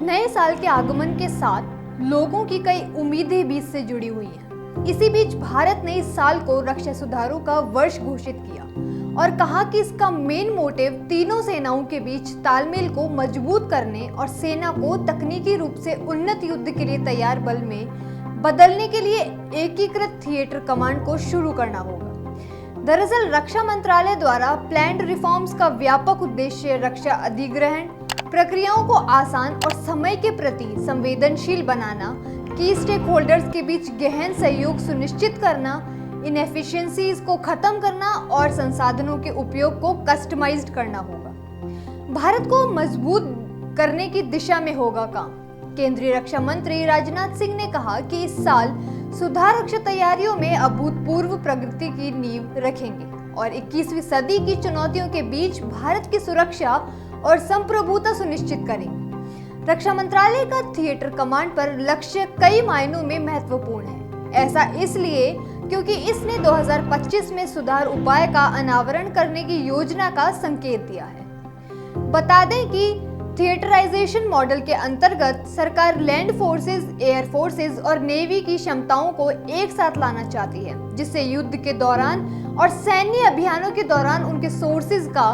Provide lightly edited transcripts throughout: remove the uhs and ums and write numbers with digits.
नए साल के आगमन के साथ लोगों की कई उम्मीदें भी इससे जुड़ी हुई हैं। इसी बीच भारत ने इस साल को रक्षा सुधारों का वर्ष घोषित किया और कहा कि इसका मेन मोटिव तीनों सेनाओं के बीच तालमेल को मजबूत करने और सेना को तकनीकी रूप से उन्नत युद्ध के लिए तैयार बल में बदलने के लिए एकीकृत थिएटर कमांड को शुरू करना होगा। दरअसल रक्षा मंत्रालय द्वारा प्लान्ड रिफॉर्म्स का व्यापक उद्देश्य रक्षा अधिग्रहण प्रक्रियाओं को आसान और समय के प्रति संवेदनशील बनाना, की स्टेक होल्डर्स के बीच गहन सहयोग सुनिश्चित करना, इनएफिशिएंसीज को खत्म करना और संसाधनों के उपयोग को कस्टमाइज्ड करना होगा। भारत को मजबूत करने की दिशा में होगा काम। केंद्रीय रक्षा मंत्री राजनाथ सिंह ने कहा कि इस साल सुधार रक्षा तैयारियों में अभूतपूर्व प्रगति की नींव रखेंगे और 21वीं सदी की चुनौतियों के बीच भारत की सुरक्षा और संप्रभुता सुनिश्चित करेंगे। रक्षा मंत्रालय का थिएटर कमांड पर लक्ष्य कई मायनों में महत्वपूर्ण है। ऐसा इसलिए क्योंकि इसने 2025 में सुधार उपाय का अनावरण करने की योजना का संकेत दिया है। बता दें कि थिएटराइजेशन मॉडल के अंतर्गत सरकार लैंड फोर्सेस, एयर फोर्सेस और नेवी की क्षमताओं को एक साथ लाना चाहती है, जिससे युद्ध के दौरान और सैन्य अभियानों के दौरान उनके सोर्सेज का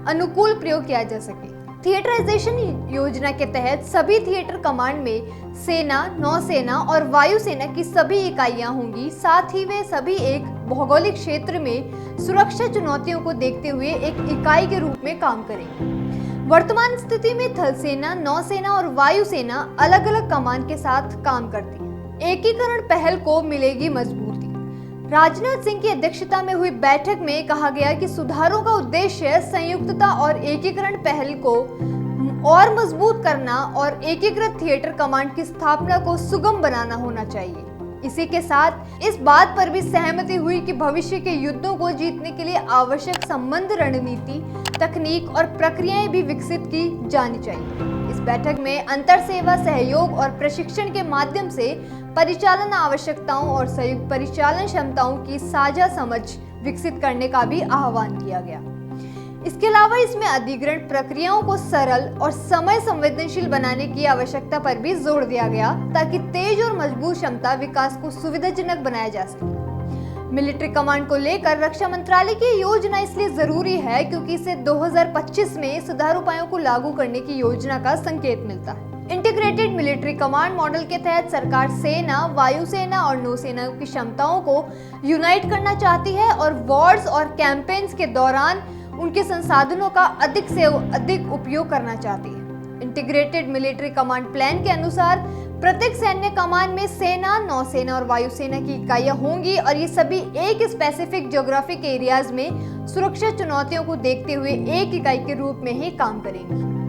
अनुकूल प्रयोग किया जा सके। थिएटराइजेशन योजना के तहत सभी थिएटर कमांड में सेना, नौसेना और वायुसेना की सभी इकाइयां होंगी। साथ ही वे सभी एक भौगोलिक क्षेत्र में सुरक्षा चुनौतियों को देखते हुए एक इकाई के रूप में काम करेंगे। वर्तमान स्थिति में थल सेना, नौसेना और वायुसेना अलग अलग कमान के साथ काम करती है। एकीकरण पहल को मिलेगी मजबूती। राजनाथ सिंह की अध्यक्षता में हुई बैठक में कहा गया कि सुधारों का उद्देश्य संयुक्तता और एकीकरण पहल को और मजबूत करना और एकीकृत थिएटर कमांड की स्थापना को सुगम बनाना होना चाहिए। इसी के साथ इस बात पर भी सहमति हुई कि भविष्य के युद्धों को जीतने के लिए आवश्यक संबंध, रणनीति, तकनीक और प्रक्रियाएं भी विकसित की जानी चाहिए। इस बैठक में अंतर सेवा सहयोग और प्रशिक्षण के माध्यम से परिचालन आवश्यकताओं और संयुक्त परिचालन क्षमताओं की साझा समझ विकसित करने का भी आह्वान किया गया। इसके अलावा इसमें अधिग्रहण प्रक्रियाओं को सरल और समय संवेदनशील बनाने की आवश्यकता पर भी जोर दिया गया, ताकि तेज और मजबूत क्षमता विकास को सुविधाजनक बनाया जा सके। मिलिट्री कमांड को लेकर रक्षा मंत्रालय की योजना इसलिए जरूरी है क्योंकि इसे 2025 में सुधार उपायों को लागू करने की योजना का संकेत मिलता है। इंटीग्रेटेड मिलिट्री कमांड मॉडल के तहत सरकार सेना, वायुसेना और नौसेना की क्षमताओं को यूनाइट करना चाहती है और वॉर्स और कैंपेन्स के दौरान उनके संसाधनों का अधिक से अधिक उपयोग करना चाहती है। इंटीग्रेटेड मिलिट्री कमांड प्लान के अनुसार प्रत्येक सैन्य कमान में सेना, नौसेना और वायुसेना की इकाइयां होंगी और ये सभी एक स्पेसिफिक ज्योग्राफिक एरियाज में सुरक्षा चुनौतियों को देखते हुए एक इकाई के रूप में ही काम करेंगी।